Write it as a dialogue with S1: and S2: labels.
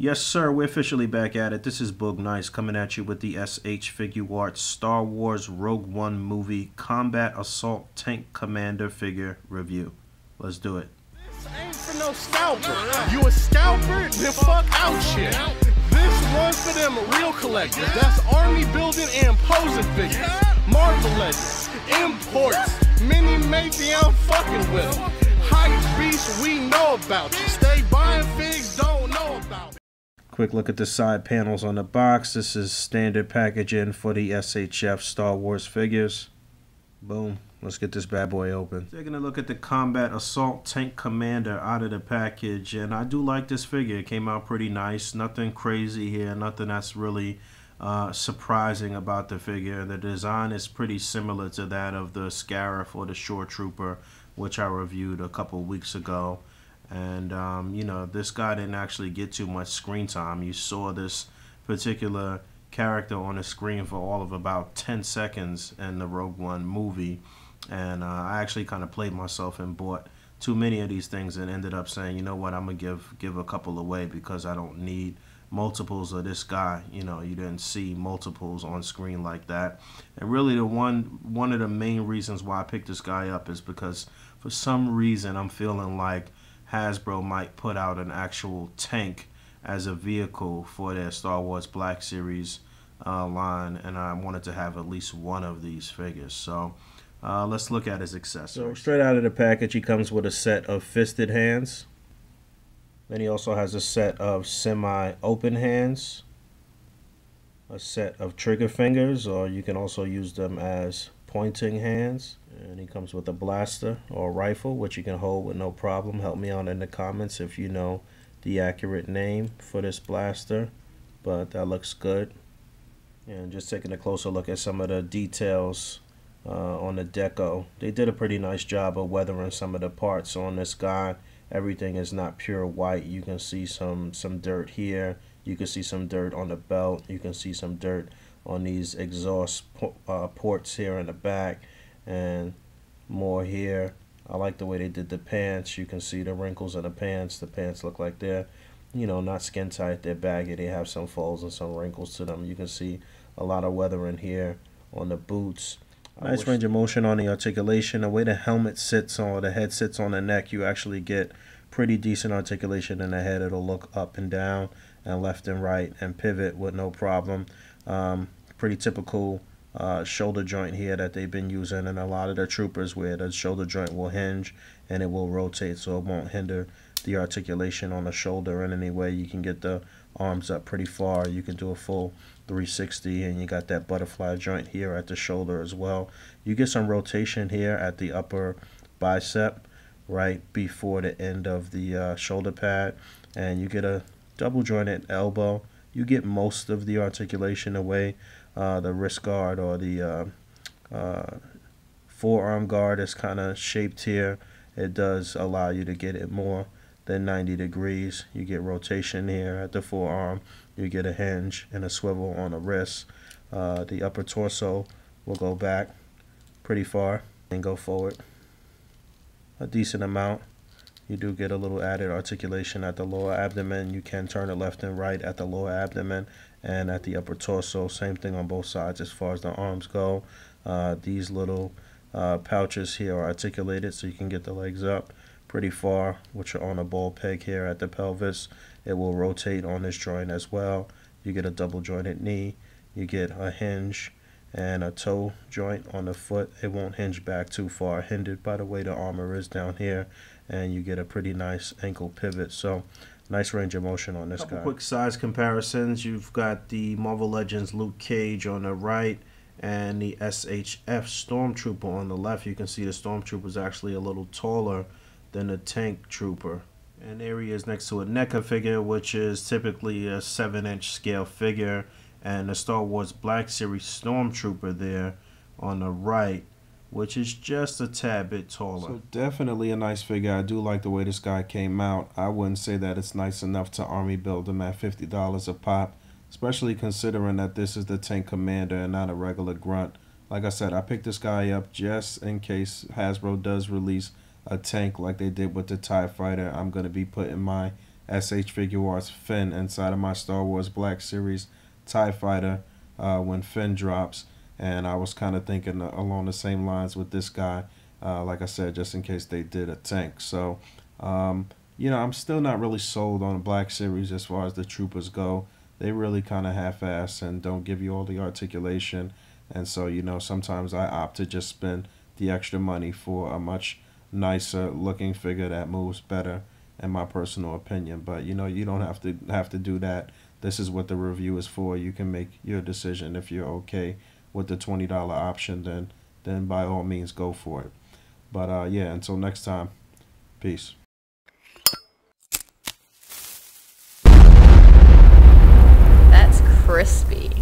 S1: Yes, sir. We're officially back at it. This is Boog Nice coming at you with the SH Figuarts Star Wars Rogue One movie Combat Assault Tank Commander figure review. Let's do it.
S2: This ain't for no scalper. You a scalper? Then fuck out shit. This one's for them real collectors. That's army building and posing figures. Marvel Legends, imports, mini mates, I'm fucking with them. Hype beasts, we know about you. Stay buying figs, don't know about it.
S1: Quick look at the side panels on the box. This is standard packaging for the SHF Star Wars figures. Boom. Let's get this bad boy open. Taking a look at the Combat Assault Tank Commander out of the package. And I do like this figure. It came out pretty nice. Nothing crazy here. Nothing that's really surprising about the figure. The design is pretty similar to that of the Scarif or the Shore Trooper, which I reviewed a couple weeks ago. And, you know, this guy didn't actually get too much screen time. You saw this particular character on the screen for all of about 10 seconds in the Rogue One movie. And I actually kind of played myself and bought too many of these things and ended up saying, you know what, I'm going to give a couple away because I don't need multiples of this guy. You know, you didn't see multiples on screen like that. And really the one of the main reasons why I picked this guy up is because for some reason I'm feeling like Hasbro might put out an actual tank as a vehicle for their Star Wars Black Series line, and I wanted to have at least one of these figures. So let's look at his accessories. So straight out of the package, he comes with a set of fisted hands. Then he also has a set of semi-open hands, a set of trigger fingers, or you can also use them as pointing hands. And he comes with a blaster or a rifle, which you can hold with no problem. Help me out in the comments if you know the accurate name for this blaster, but that looks good. And just taking a closer look at some of the details on the deco. They did a pretty nice job of weathering some of the parts on this guy. Everything is not pure white. You can see some dirt here. You can see some dirt on the belt. You can see some dirt on these exhaust ports here in the back, and more here. I like the way they did the pants. You can see the wrinkles in the pants. The pants look like they're, you know, not skin tight. They're baggy. They have some folds and some wrinkles to them. You can see a lot of weathering here on the boots. Nice range of motion on the articulation. The way the helmet sits or the head sits on the neck, you actually get pretty decent articulation in the head. It'll look up and down and left and right and pivot with no problem. Pretty typical shoulder joint here that they've been using in a lot of the troopers, where the shoulder joint will hinge and it will rotate, so it won't hinder the articulation on the shoulder in any way. You can get the arms up pretty far. You can do a full 360, and you got that butterfly joint here at the shoulder as well. You get some rotation here at the upper bicep right before the end of the shoulder pad, and you get a double jointed elbow. You get most of the articulation away. The wrist guard or the forearm guard is kind of shaped here. It does allow you to get it more than 90 degrees. You get rotation here at the forearm. You get a hinge and a swivel on the wrist. The upper torso will go back pretty far and go forward a decent amount. You do get a little added articulation at the lower abdomen. You can turn it left and right at the lower abdomen and at the upper torso. Same thing on both sides as far as the arms go. These little pouches here are articulated, so you can get the legs up pretty far, which are on a ball peg here at the pelvis. It will rotate on this joint as well. You get a double jointed knee. You get a hinge and a toe joint on the foot. It won't hinge back too far, hindered by the way the armor is down here, and you get a pretty nice ankle pivot. So nice range of motion on this guy. Quick size comparisons. You've got the Marvel Legends Luke Cage on the right and the SHF Stormtrooper on the left. You can see the Stormtrooper is actually a little taller than the Tank Trooper. And there he is next to a NECA figure, which is typically a 7-inch scale figure, and the Star Wars Black Series Stormtrooper there on the right, which is just a tad bit taller. So definitely a nice figure. I do like the way this guy came out. I wouldn't say that it's nice enough to army build him at $50 a pop, especially considering that this is the Tank Commander and not a regular grunt. Like I said, I picked this guy up just in case Hasbro does release a tank like they did with the TIE Fighter. I'm going to be putting my SH Figuarts Finn inside of my Star Wars Black Series TIE Fighter when Finn drops. And I was kind of thinking along the same lines with this guy, like I said, just in case they did a tank. So, you know, I'm still not really sold on the Black Series as far as the troopers go. They really kind of half-ass and don't give you all the articulation. And so, you know, sometimes I opt to just spend the extra money for a much nicer looking figure that moves better, in my personal opinion. But, you know, you don't have to do that. This is what the review is for. You can make your decision. If you're okay with the $20 option, then by all means go for it. But yeah, until next time, peace.
S3: That's crispy.